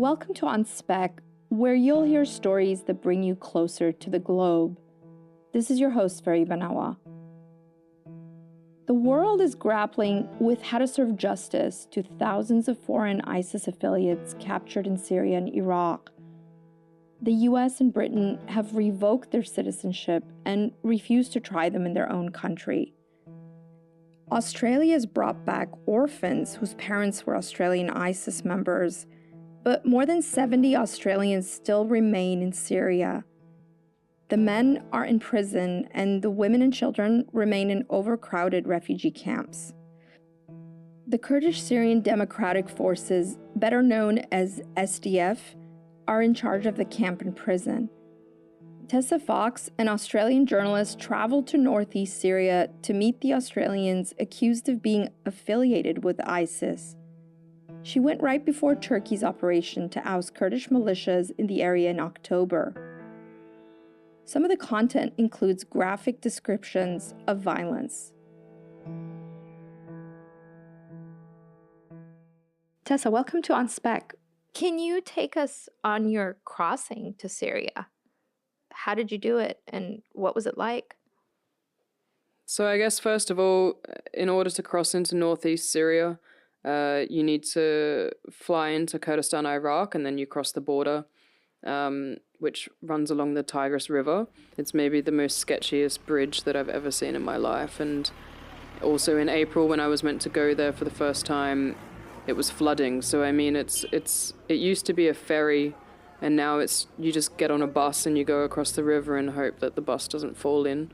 Welcome to On Spec, where you'll hear stories that bring you closer to the globe. This is your host, Ferry Banawa. The world is grappling with how to serve justice to thousands of foreign ISIS affiliates captured in Syria and Iraq. The US and Britain have revoked their citizenship and refused to try them in their own country. Australia has brought back orphans whose parents were Australian ISIS members, but more than 70 Australians still remain in Syria. The men are in prison, and the women and children remain in overcrowded refugee camps. The Kurdish Syrian Democratic Forces, better known as SDF, are in charge of the camp and prison. Tessa Fox, an Australian journalist, traveled to northeast Syria to meet the Australians accused of being affiliated with ISIS. She went right before Turkey's operation to oust Kurdish militias in the area in October. Some of the content includes graphic descriptions of violence. Tessa, welcome to On Spec. Can you take us on your crossing to Syria? How did you do it, and what was it like? So I guess, first of all, in order to cross into northeast Syria, you need to fly into Kurdistan, Iraq, and then you cross the border, which runs along the Tigris River. It's maybe the most sketchiest bridge that I've ever seen in my life. And also in April, when I was meant to go there for the first time, it was flooding. So I mean, it used to be a ferry, and now you just get on a bus and you go across the river and hope that the bus doesn't fall in.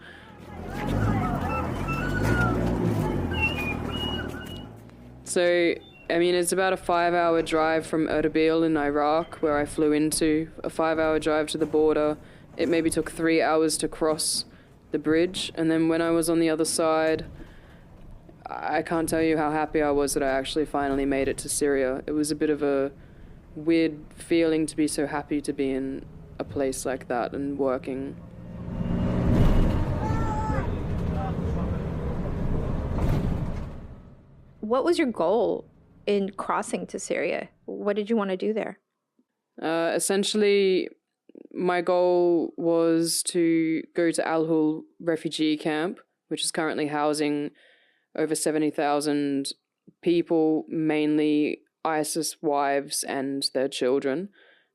So, I mean, it's about a 5-hour drive from Erbil in Iraq, where I flew into, a 5-hour drive to the border. It maybe took 3 hours to cross the bridge. And then when I was on the other side, I can't tell you how happy I was that I actually finally made it to Syria. It was a bit of a weird feeling to be so happy to be in a place like that and working. What was your goal in crossing to Syria? What did you want to do there? Essentially, my goal was to go to Al Hul refugee camp, which is currently housing over 70,000 people, mainly ISIS wives and their children,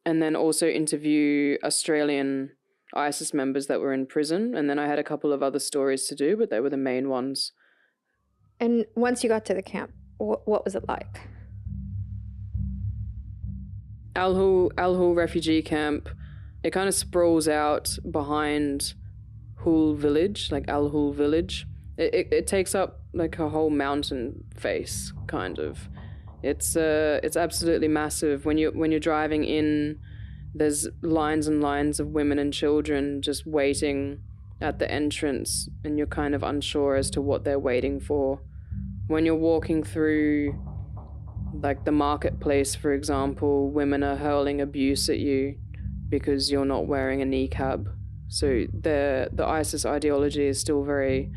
and then also interview Australian ISIS members that were in prison. And then I had a couple of other stories to do, but they were the main ones. And once you got to the camp, what was it like? Al Hul refugee camp, it kind of sprawls out behind Hul village, like Al Hul village. It takes up like a whole mountain face, kind of. It's absolutely massive. When you're driving in, there's lines and lines of women and children just waiting at the entrance, and you're kind of unsure as to what they're waiting for. When you're walking through, like, the marketplace, for example, women are hurling abuse at you because you're not wearing a niqab. So the ISIS ideology is still very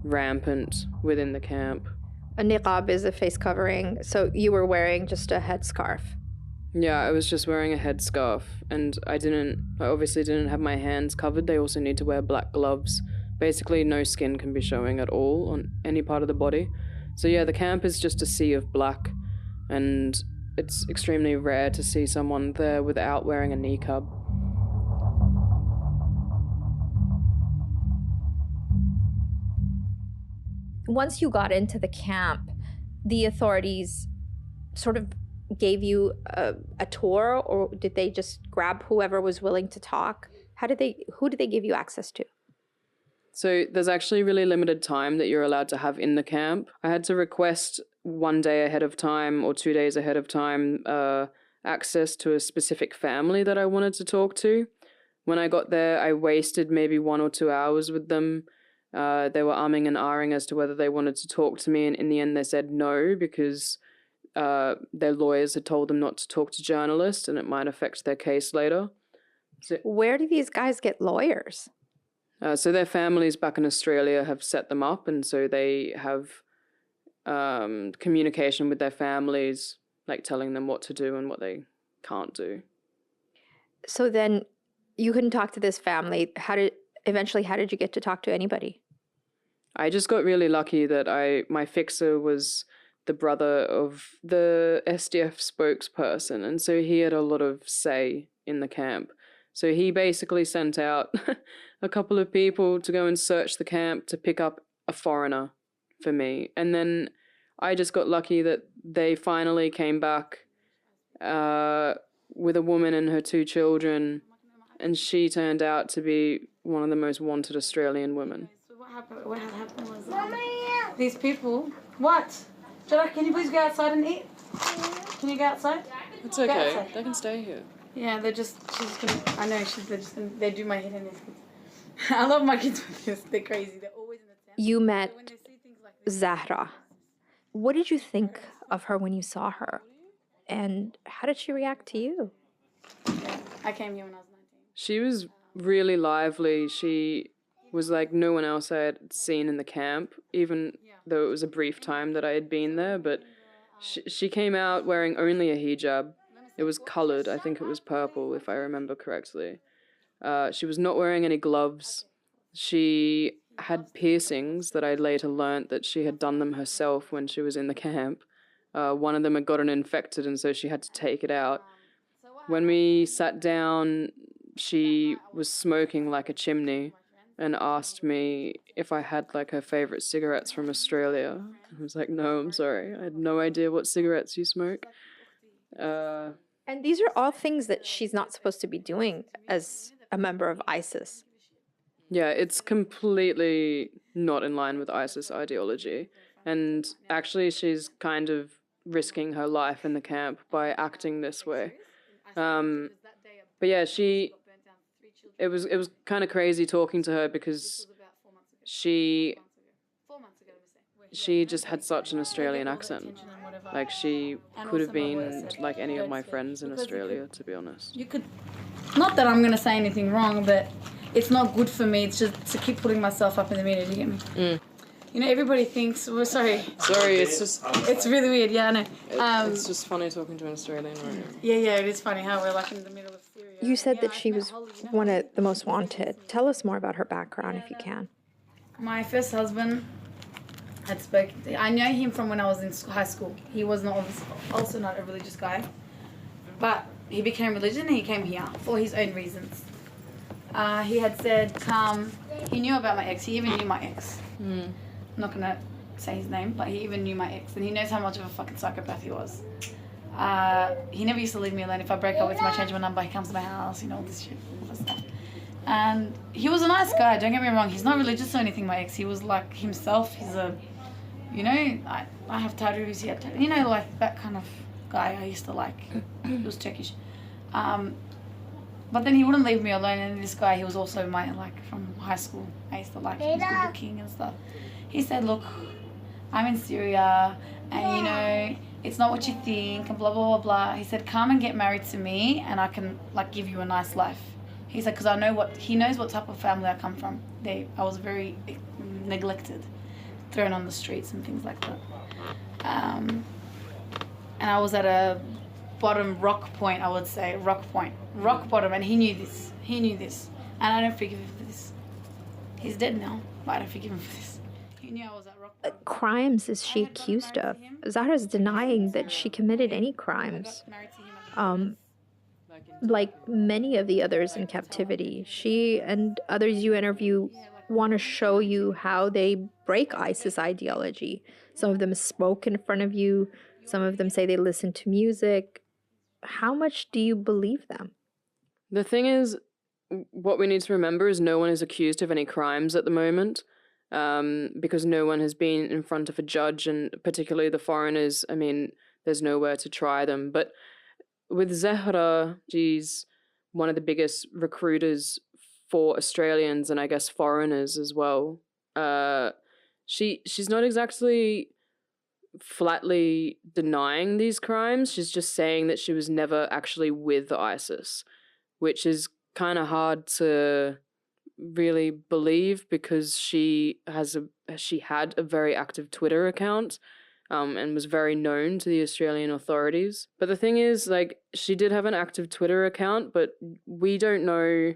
rampant within the camp. A niqab is a face covering, so you were wearing just a headscarf. Yeah, I was just wearing a headscarf, and I obviously didn't have my hands covered. They also need to wear black gloves. Basically, no skin can be showing at all on any part of the body. So yeah, the camp is just a sea of black, and it's extremely rare to see someone there without wearing a niqab. Once you got into the camp, the authorities sort of gave you a tour, or did they just grab whoever was willing to talk? Who did they give you access to? So there's actually really limited time that you're allowed to have in the camp. I had to request 1 day ahead of time or 2 days ahead of time access to a specific family that I wanted to talk to. When I got there, I wasted maybe 1 or 2 hours with them. They were umming and ahhing as to whether they wanted to talk to me, and in the end they said no because their lawyers had told them not to talk to journalists and it might affect their case later. So, where do these guys get lawyers? So their families back in Australia have set them up, and so they have communication with their families, like telling them what to do and what they can't do. So then you couldn't talk to this family. How did you get to talk to anybody? I just got really lucky that my fixer was the brother of the SDF spokesperson, and so he had a lot of say in the camp. So he basically sent out a couple of people to go and search the camp to pick up a foreigner for me. And then I just got lucky that they finally came back with a woman and her 2 children, and she turned out to be one of the most wanted Australian women. So what had happened was these people... What? Jada, can you please go outside and eat? Can you go outside? It's okay. They can stay here. Yeah, she's gonna... I know, they do my head in this. I love my kids with this. They're crazy. They're always in the tent. You met So when they see things like this, Zahra. What did you think of her when you saw her? And how did she react to you? yeah, I came here when I was 19. She was really lively. She was like no one else I had seen in the camp, even though it was a brief time that I had been there. But she came out wearing only a hijab. It was coloured. I think it was purple, if I remember correctly. She was not wearing any gloves. She had piercings that I later learnt that she had done them herself when she was in the camp. One of them had gotten infected, and so she had to take it out. When we sat down, she was smoking like a chimney and asked me if I had like her favourite cigarettes from Australia. I was like, no, I'm sorry. I had no idea what cigarettes you smoke. And these are all things that she's not supposed to be doing as a member of ISIS. Yeah, it's completely not in line with ISIS ideology. And actually, she's kind of risking her life in the camp by acting this way. But yeah, it was kind of crazy talking to her because she just had such an Australian accent. Like, she could have been like any of my friends in Australia, to be honest. You could... Not that I'm going to say anything wrong, but it's not good for me. It's just to keep putting myself up in the media, do you get me? Mm. You know, everybody thinks... We're sorry. Sorry, it's just... It's really weird, yeah, I know. it's just funny talking to an Australian right now. Yeah, it is funny how we're like in the middle of Syria. You said that she was one of the most wanted. Tell us more about her background if you can. My first husband had spoken... I know him from when I was in high school. He was also not a religious guy. But he became religious and he came here for his own reasons. He had said, come... He knew about my ex. He even knew my ex. Mm. I'm not going to say his name, but he even knew my ex. And he knows how much of a fucking psychopath he was. He never used to leave me alone. If I break up with him, I change my number. He comes to my house, you know, all this shit. All this stuff. And he was a nice guy, don't get me wrong. He's not religious or anything, my ex. He was like himself. He's a... You know, I have tattoos. He had tattoos. You know, like that kind of guy I used to like. He was Turkish. But then he wouldn't leave me alone. And this guy, he was also my, like, from high school. I used to like him. He was good looking and stuff. He said, look, I'm in Syria and, you know, it's not what you think and blah, blah, blah, blah. He said, come and get married to me and I can, like, give you a nice life. He said, because he knows what type of family I come from. I was very neglected, thrown on the streets and things like that. And I was at a bottom rock point, I would say, rock bottom, and he knew this. And I don't forgive him for this. He's dead now, but I don't forgive him for this. He knew I was at rock bottom. Crimes is she accused of? Zahra's denying that she committed any crimes. Like many of the others in captivity, she and others you interview want to show you how they break ISIS ideology. Some of them spoke in front of you. Some of them say they listen to music. How much do you believe them? The thing is, what we need to remember is no one is accused of any crimes at the moment, because no one has been in front of a judge, and particularly the foreigners, I mean, there's nowhere to try them. But with Zahra, she's one of the biggest recruiters for Australians and I guess foreigners as well. She's not exactly flatly denying these crimes. She's just saying that she was never actually with ISIS, which is kind of hard to really believe because she had a very active Twitter account, and was very known to the Australian authorities. But the thing is, like, she did have an active Twitter account, but we don't know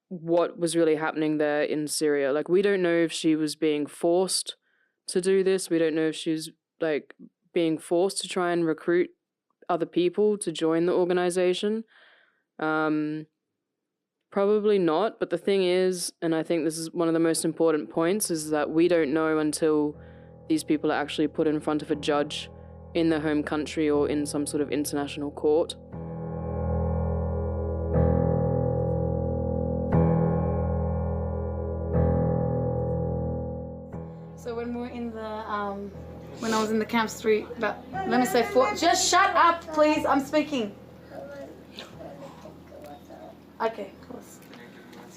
what was really happening there in Syria. Like, we don't know if she was being forced to do this. We don't know if she was, like, being forced to try and recruit other people to join the organization. Probably not, but the thing is, and I think this is one of the most important points, is that we don't know until these people are actually put in front of a judge in their home country or in some sort of international court. So when we were in the, when I was in the camp street, but let me say four, just shut up, please, I'm speaking. Okay, of course.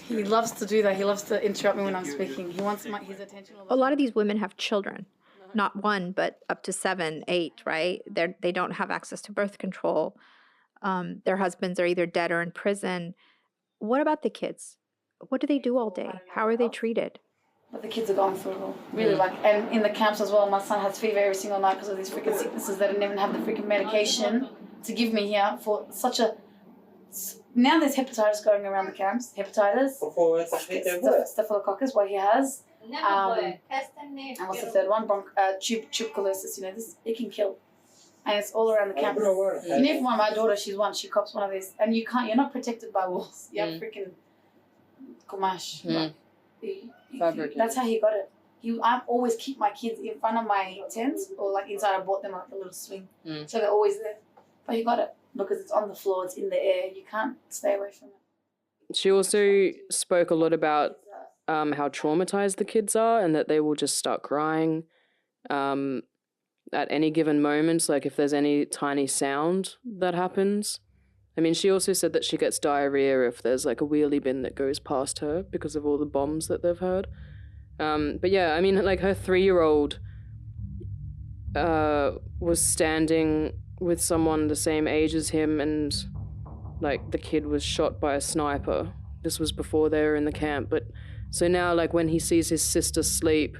He loves to do that. He loves to interrupt me when I'm speaking. He wants his attention. A lot of these women have children, not one, but up to 7, 8, right? They don't have access to birth control. Their husbands are either dead or in prison. What about the kids? What do they do all day? How are they treated? But the kids are going through it all. Really, like, and in the camps as well, my son has fever every single night because of these freaking sicknesses. They didn't even have the freaking medication to give me here for such a... Now there's hepatitis going around the camps. Hepatitis, staphylococcus, what he has. And what's the third one? Tuberculosis. You know, it can kill. And it's all around the camp. And even my daughter, she cops one of these. And you're not protected by walls. You have freaking kumash. That's how he got it. I always keep my kids in front of my tent, or like inside. I bought them like a little swing. So they're always there. But he got it. Because it's on the floor, it's in the air, you can't stay away from it. She also spoke a lot about how traumatized the kids are and that they will just start crying at any given moment, like if there's any tiny sound that happens. I mean, she also said that she gets diarrhea if there's like a wheelie bin that goes past her because of all the bombs that they've heard. But yeah, I mean, like her 3-year-old was standing with someone the same age as him, and like the kid was shot by a sniper. This was before they were in the camp. But so now, like, when he sees his sister sleep,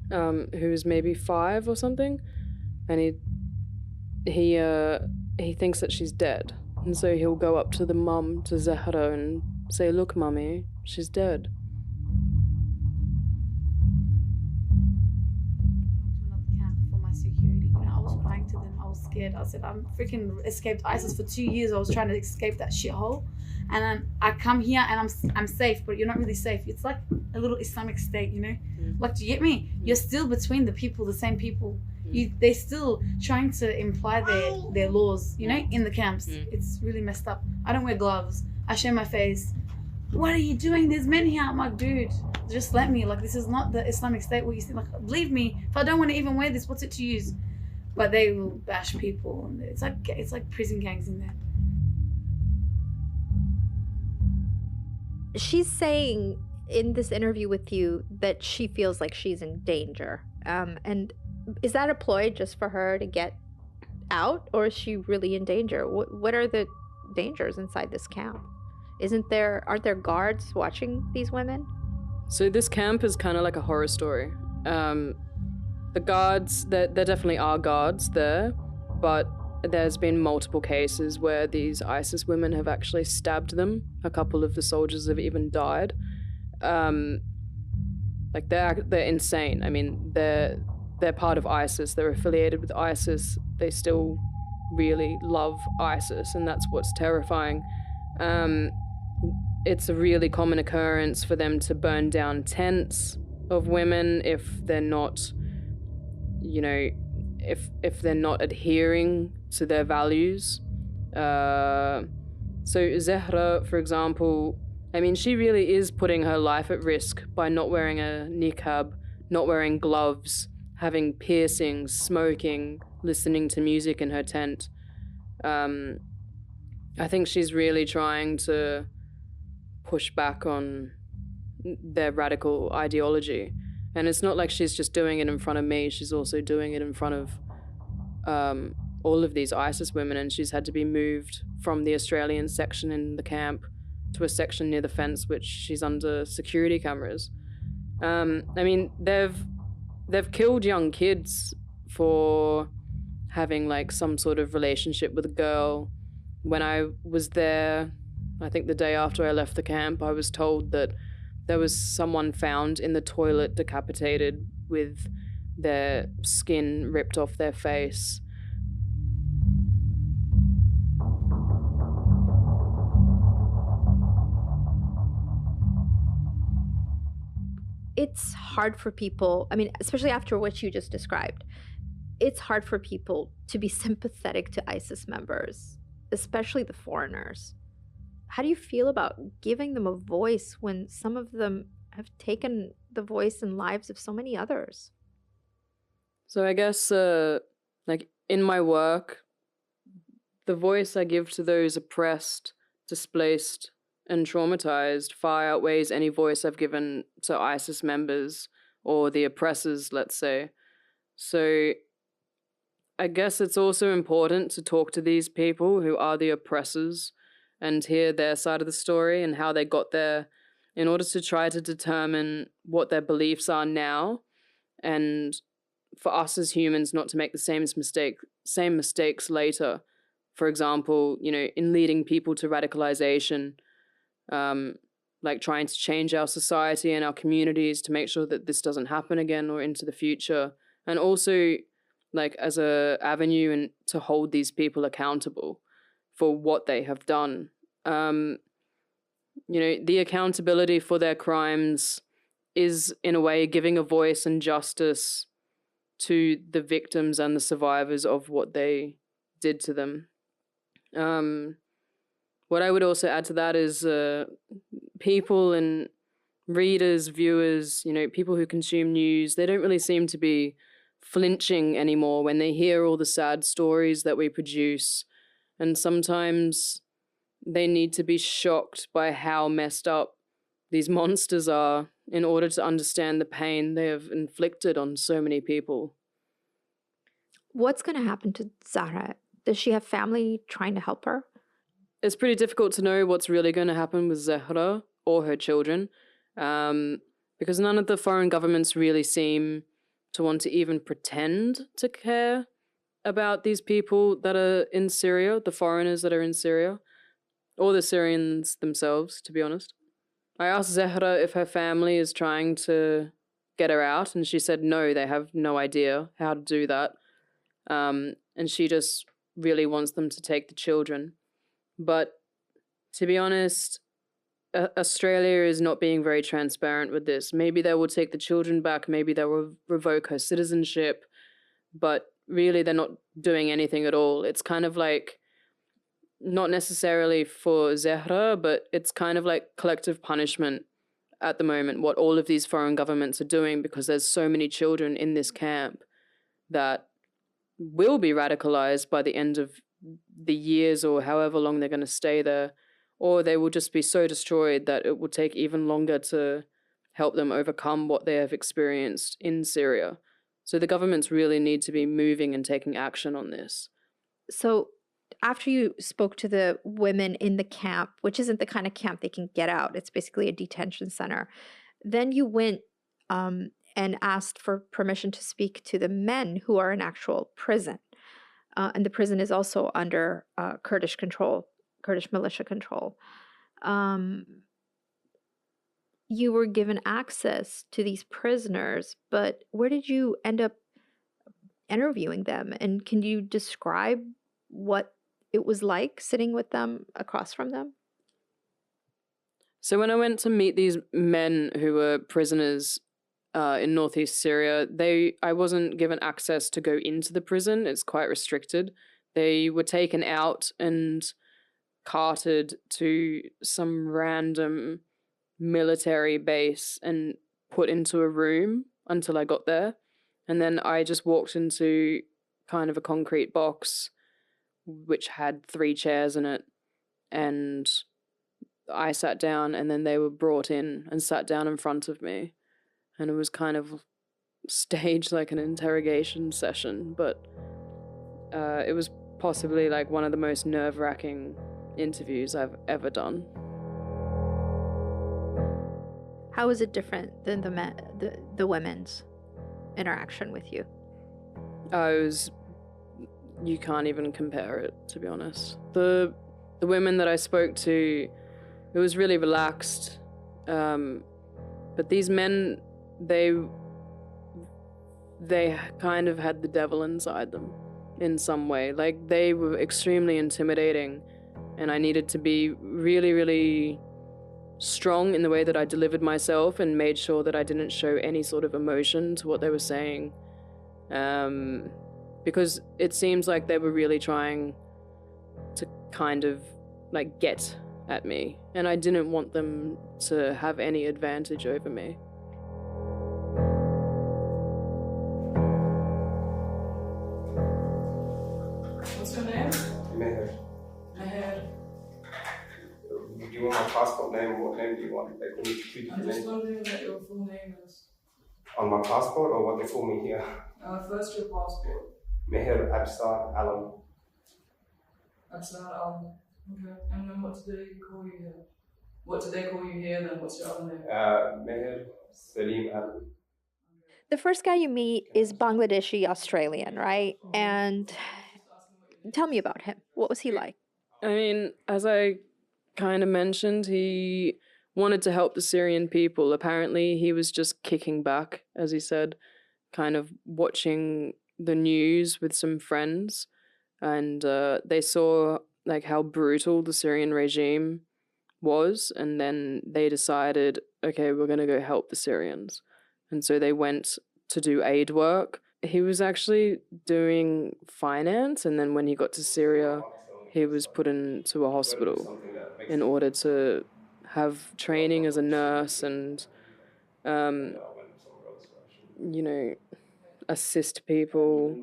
who's maybe 5 or something, and he thinks that she's dead, and so he'll go up to the mum, to Zahra, and say, "Look, mummy, she's dead." To them, I was scared. I said, I'm freaking escaped ISIS for 2 years. I was trying to escape that shithole, and then I come here and I'm safe, but you're not really safe. It's like a little Islamic state, you know. Like, do you get me? You're still between the people, the same people. They're still trying to imply their laws, you know, in the camps. It's really messed up. I don't wear gloves. I show my face. What are you doing? There's men here. I'm like, dude, just let me. Like, this is not the Islamic state where you think, like, believe me, if I don't want to even wear this, what's it to use? But they will bash people, and it's like prison gangs in there. She's saying in this interview with you that she feels like she's in danger. And is that a ploy just for her to get out, or is she really in danger? What are the dangers inside this camp? Aren't there guards watching these women? So this camp is kind of like a horror story. The guards, there definitely are guards there, but there's been multiple cases where these ISIS women have actually stabbed them. A couple of the soldiers have even died. Like they're insane. I mean, they're part of ISIS. They're affiliated with ISIS. They still really love ISIS, and that's what's terrifying. It's a really common occurrence for them to burn down tents of women if they're not, you know, if they're not adhering to their values. So Zahra, for example, I mean, she really is putting her life at risk by not wearing a niqab, not wearing gloves, having piercings, smoking, listening to music in her tent. I think she's really trying to push back on their radical ideology. And it's not like she's just doing it in front of me. She's also doing it in front of all of these ISIS women, and she's had to be moved from the Australian section in the camp to a section near the fence, which she's under security cameras. I mean, they've they've killed young kids for having like some sort of relationship with a girl. When I was there, I think the day after I left the camp, I was told that there was someone found in the toilet decapitated with their skin ripped off their face. It's hard for people, I mean, especially after what you just described, it's hard for people to be sympathetic to ISIS members, especially the foreigners. How do you feel about giving them a voice when some of them have taken the voice and lives of so many others? So I guess, like, in my work, the voice I give to those oppressed, displaced, and traumatized far outweighs any voice I've given to ISIS members or the oppressors, let's say. So I guess it's also important to talk to these people who are the oppressors and hear their side of the story and how they got there in order to try to determine what their beliefs are now, and for us as humans not to make the same mistakes later. For example, in leading people to radicalization, like trying to change our society and our communities to make sure that this doesn't happen again or into the future. And also, like, as a avenue and to hold these people accountable for what they have done. The accountability for their crimes is, in a way, giving a voice and justice to the victims and the survivors of what they did to them. What I would also add to that is people and readers, viewers, people who consume news, they don't really seem to be flinching anymore when they hear all the sad stories that we produce. And sometimes they need to be shocked by how messed up these monsters are in order to understand the pain they have inflicted on so many people. What's going to happen to Zahra? Does she have family trying to help her? It's pretty difficult to know what's really going to happen with Zahra or her children, because none of the foreign governments really seem to want to even pretend to care about these people that are in Syria, the foreigners that are in Syria, or the Syrians themselves, to be honest. I asked Zahra if her family is trying to get her out, and she said no, they have no idea how to do that. And she just really wants them to take the children. But to be honest, Australia is not being very transparent with this. Maybe they will take the children back, maybe they will revoke her citizenship, but really they're not doing anything at all. It's kind of like, not necessarily for Zahra, but it's kind of like collective punishment at the moment, what all of these foreign governments are doing, because there's so many children in this camp that will be radicalized by the end of the years or however long they're going to stay there, or they will just be so destroyed that it will take even longer to help them overcome what they have experienced in Syria. So the governments really need to be moving and taking action on this. So after you spoke to the women in the camp, which isn't the kind of camp they can get out, it's basically a detention center, then you went and asked for permission to speak to the men who are in actual prison. And the prison is also under Kurdish control, Kurdish militia control. You were given access to these prisoners, but where did you end up interviewing them? And can you describe what it was like sitting with them, across from them? So when I went to meet these men who were prisoners in northeast Syria, I wasn't given access to go into the prison. It's quite restricted. They were taken out and carted to some random military base and put into a room until I got there. And then I just walked into kind of a concrete box which had 3 chairs in it, and I sat down, and then they were brought in and sat down in front of me, and it was kind of staged like an interrogation session, but it was possibly like one of the most nerve-wracking interviews I've ever done. How is it different than the women's? interaction with you? You can't even compare it, to be honest. The women that I spoke to, it was really relaxed. But these men, they kind of had the devil inside them in some way. Like, they were extremely intimidating, and I needed to be really, really strong in the way that I delivered myself and made sure that I didn't show any sort of emotion to what they were saying. Because it seems like they were really trying to kind of like get at me, and I didn't want them to have any advantage over me. What's your name? Meher. Meher. Do you want my passport name? What name do you want? They call me two I'm different just names. wondering what your full name is. On my passport or what they call me here? First your passport. Meher Absar Alam. That's not Okay. And then what do they call you here? What do they call you here then? What's your other name? Meher Salim Alam. The first guy you meet is Bangladeshi Australian, right? And tell me about him. What was he like? I mean, as I kind of mentioned, he wanted to help the Syrian people. Apparently, he was just kicking back, as he said, kind of watching the news with some friends, and they saw like how brutal the Syrian regime was, and then they decided, okay, we're going to go help the Syrians. And so they went to do aid work. He was actually doing finance, and then when he got to Syria, he was put into a hospital in order to have training as a nurse and, assist people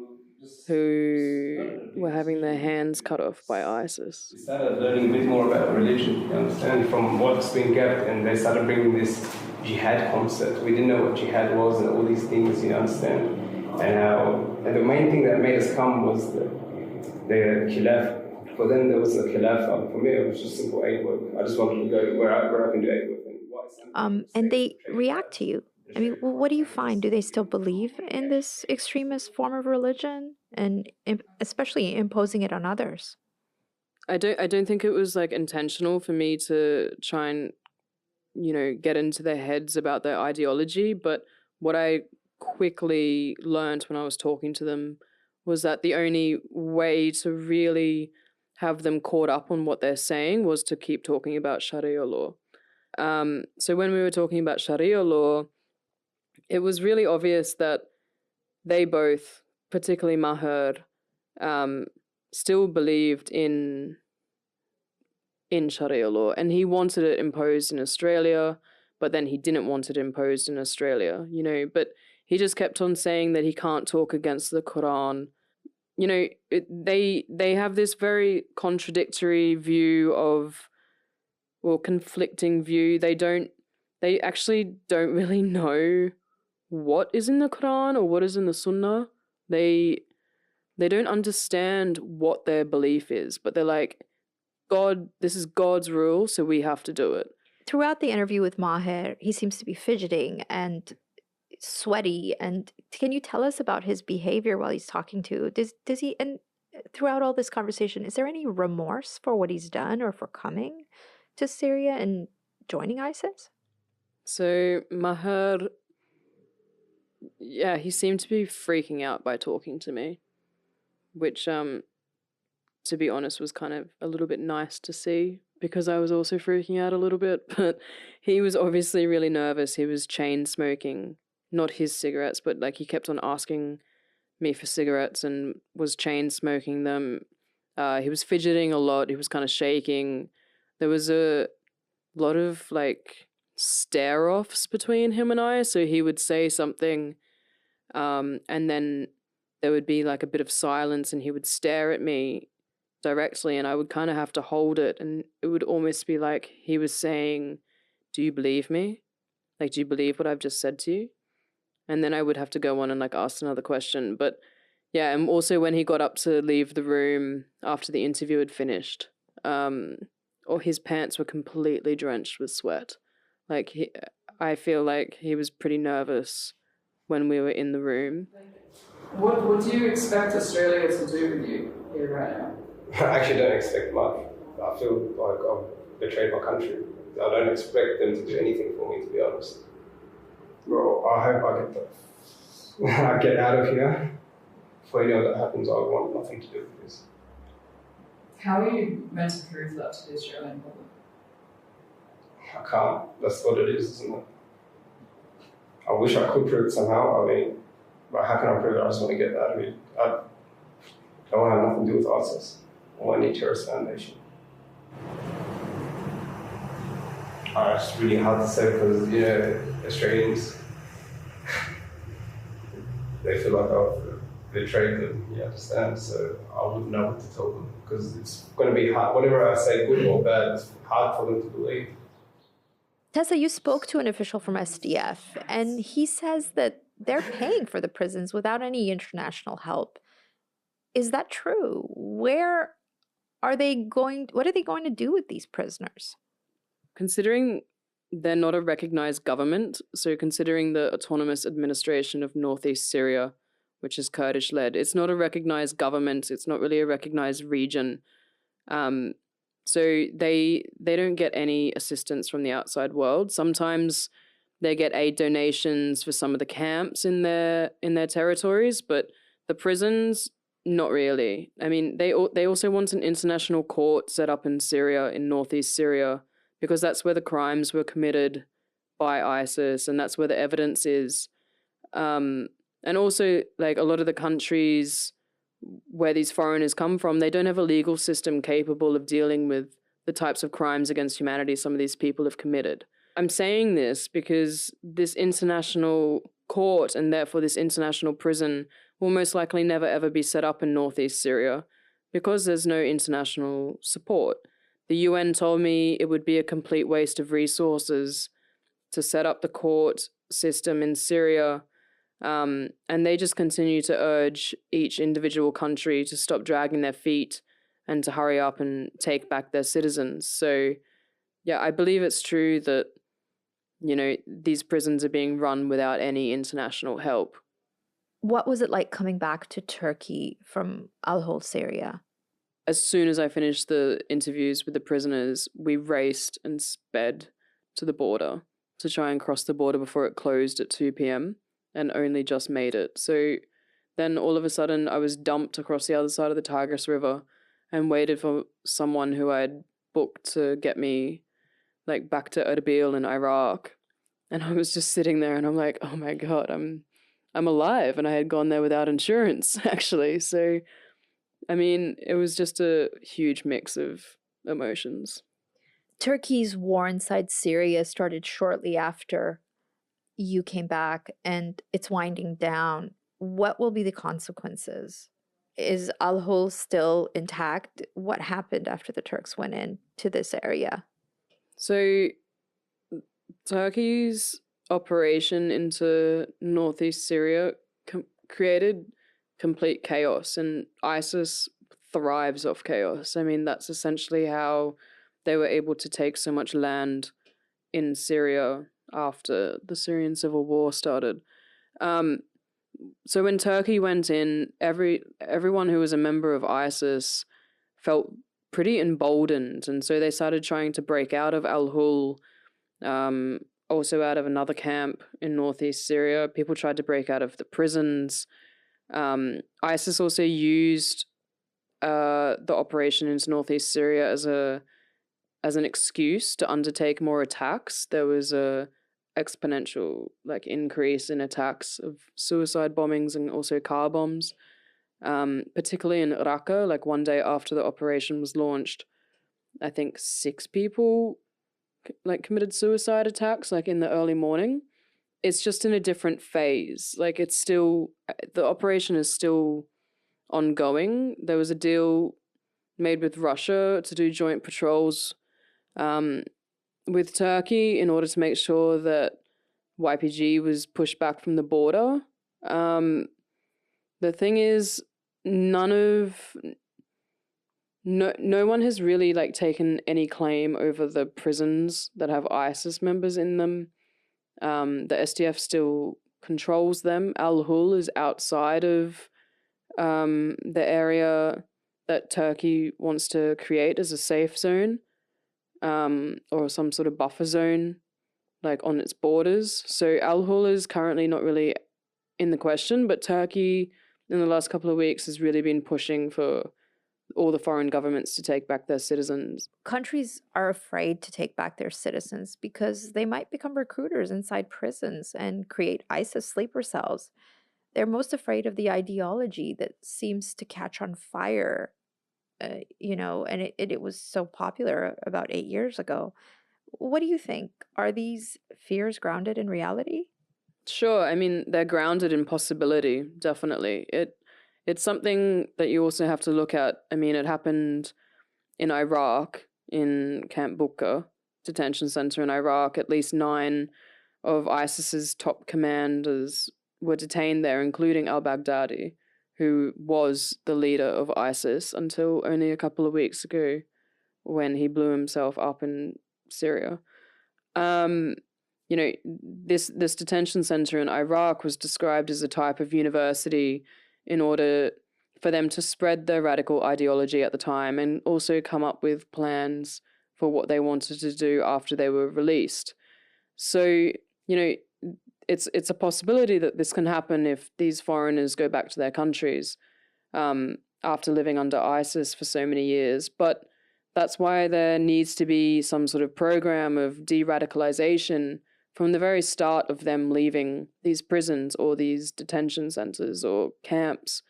who were having their hands cut off by ISIS. We started learning a bit more about religion, you understand, from what's been kept, and they started bringing this jihad concept. We didn't know what jihad was and all these things, you understand. And the main thing that made us come was the khilaf. For them, there was a khilaf. For me, it was just simple aid work. I just wanted to go where I can do aid work. And they react to you. I mean, what do you find? Do they still believe in this extremist form of religion, and especially imposing it on others? I don't think it was like intentional for me to try and, get into their heads about their ideology. But what I quickly learned when I was talking to them was that the only way to really have them caught up on what they're saying was to keep talking about Sharia law. So when we were talking about Sharia law, it was really obvious that they both, particularly Maher, still believed in Sharia law, and he wanted it imposed in Australia, but then he didn't want it imposed in Australia, but he just kept on saying that he can't talk against the Quran. They have this very contradictory view of, conflicting view. They actually don't really know what is in the Quran or what is in the Sunnah. They don't understand what their belief is, but they're like, God, this is God's rule, so we have to do it. Throughout the interview with Maher, he seems to be fidgeting and sweaty. And can you tell us about his behavior while he's talking to you? Does he, and throughout all this conversation, is there any remorse for what he's done or for coming to Syria and joining ISIS? So Maher, he seemed to be freaking out by talking to me, which, to be honest, was kind of a little bit nice to see, because I was also freaking out a little bit. But he was obviously really nervous. He was chain smoking, not his cigarettes, but like he kept on asking me for cigarettes and was chain smoking them. He was fidgeting a lot. He was kind of shaking. There was a lot of like stare offs between him and I. So he would say something, and then there would be like a bit of silence, and he would stare at me directly, and I would kind of have to hold it, and it would almost be like he was saying, do you believe me? Like, do you believe what I've just said to you? And then I would have to go on and like ask another question. But yeah, and also when he got up to leave the room after the interview had finished, or his pants were completely drenched with sweat. Like I feel like he was pretty nervous when we were in the room. What do you expect Australia to do with you here right now? I actually don't expect much. I feel like I've betrayed my country. I don't expect them to do anything for me, to be honest. Well, I hope I get out of here. Before any of that happens, I want nothing to do with this. How are you meant to prove that to the Australian public? I can't. That's what it is, isn't it? I wish I could prove it somehow. I mean, but how can I prove it? I just want to get out of here. I don't want to have nothing to do with ISIS or any terrorist foundation. It's really hard to say because, you know, Australians, they feel like I've betrayed them, you understand? So I wouldn't know what to tell them because it's going to be hard. Whatever I say, good or bad, it's hard for them to believe. Tessa, you spoke to an official from SDF, and he says that they're paying for the prisons without any international help. Is that true? What are they going to do with these prisoners? Considering they're not a recognized government, so considering the Autonomous Administration of Northeast Syria, which is Kurdish-led, it's not a recognized government, it's not really a recognized region. So they don't get any assistance from the outside world. Sometimes they get aid donations for some of the camps in their territories, but the prisons, not really. I mean, they also want an international court set up in Syria, in northeast Syria, because that's where the crimes were committed by ISIS, and that's where the evidence is. And also, like, a lot of the countries where these foreigners come from, they don't have a legal system capable of dealing with the types of crimes against humanity some of these people have committed. I'm saying this because this international court and therefore this international prison will most likely never ever be set up in northeast Syria because there's no international support. The UN told me it would be a complete waste of resources to set up the court system in Syria. And they just continue to urge each individual country to stop dragging their feet and to hurry up and take back their citizens. So, yeah, I believe it's true that, you know, these prisons are being run without any international help. What was it like coming back to Turkey from Al-Hol, Syria? As soon as I finished the interviews with the prisoners, we raced and sped to the border to try and cross the border before it closed at 2 p.m. and only just made it. So then all of a sudden I was dumped across the other side of the Tigris River and waited for someone who I'd booked to get me like back to Erbil in Iraq. And I was just sitting there and I'm like, oh my God, I'm alive. And I had gone there without insurance, actually. So, I mean, it was just a huge mix of emotions. Turkey's war inside Syria started shortly after you came back, and it's winding down. What will be the consequences? Is Al-Hol still intact? What happened after the Turks went into this area? So Turkey's operation into northeast Syria created complete chaos, and ISIS thrives off chaos. I mean, that's essentially how they were able to take so much land in Syria after the Syrian civil war started. So when Turkey went in, everyone who was a member of ISIS felt pretty emboldened, and so they started trying to break out of Al-Hol, also out of another camp in northeast Syria. People tried to break out of the prisons. ISIS also used the operation into northeast Syria as an excuse to undertake more attacks. There was a exponential increase in attacks of suicide bombings and also car bombs, particularly in Raqqa. One day after the operation was launched, I think 6 people committed suicide attacks in the early morning. It's just in a different phase. It's still, the operation is still ongoing. There was a deal made with Russia to do joint patrols with Turkey in order to make sure that YPG was pushed back from the border. The thing is, no one has really taken any claim over the prisons that have ISIS members in them. The SDF still controls them. Al Hul is outside of the area that Turkey wants to create as a safe zone, or some sort of buffer zone, like on its borders. So Al Hul is currently not really in the question, but Turkey in the last couple of weeks has really been pushing for all the foreign governments to take back their citizens. Countries are afraid to take back their citizens because they might become recruiters inside prisons and create ISIS sleeper cells. They're most afraid of the ideology that seems to catch on fire, and it was so popular about 8 years ago. What do you think? Are these fears grounded in reality? Sure, I mean, they're grounded in possibility, definitely. It's something that you also have to look at. I mean, it happened in Iraq, in Camp Bucca detention center in Iraq. At least 9 of ISIS's top commanders were detained there, including al-Baghdadi, who was the leader of ISIS until only a couple of weeks ago when he blew himself up in Syria. This detention center in Iraq was described as a type of university in order for them to spread their radical ideology at the time and also come up with plans for what they wanted to do after they were released. So, it's a possibility that this can happen if these foreigners go back to their countries after living under ISIS for so many years. But that's why there needs to be some sort of program of de-radicalization from the very start of them leaving these prisons or these detention centers or camps.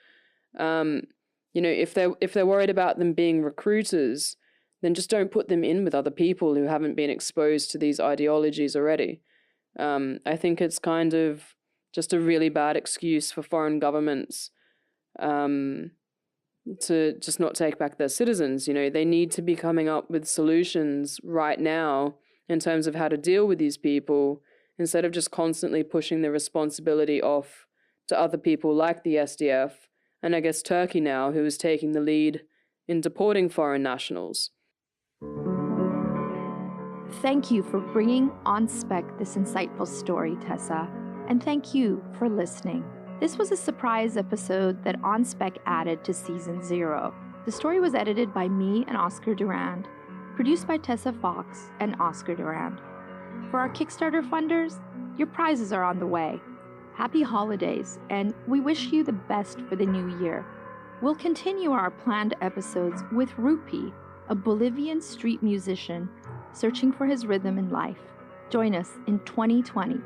If they're worried about them being recruiters, then just don't put them in with other people who haven't been exposed to these ideologies already. I think it's kind of just a really bad excuse for foreign governments to just not take back their citizens. They need to be coming up with solutions right now in terms of how to deal with these people instead of just constantly pushing the responsibility off to other people like the SDF and I guess Turkey now, who is taking the lead in deporting foreign nationals. Thank you for bringing on Spec this insightful story, Tessa, and thank you for listening. This was a surprise episode that On Spec added to Season 0. The story was edited by me and Oscar Durand, produced by Tessa Fox and Oscar Durand. For our Kickstarter funders, your prizes are on the way. Happy holidays, and we wish you the best for the new year. We'll continue our planned episodes with Rupi, a Bolivian street musician searching for his rhythm in life. Join us in 2020.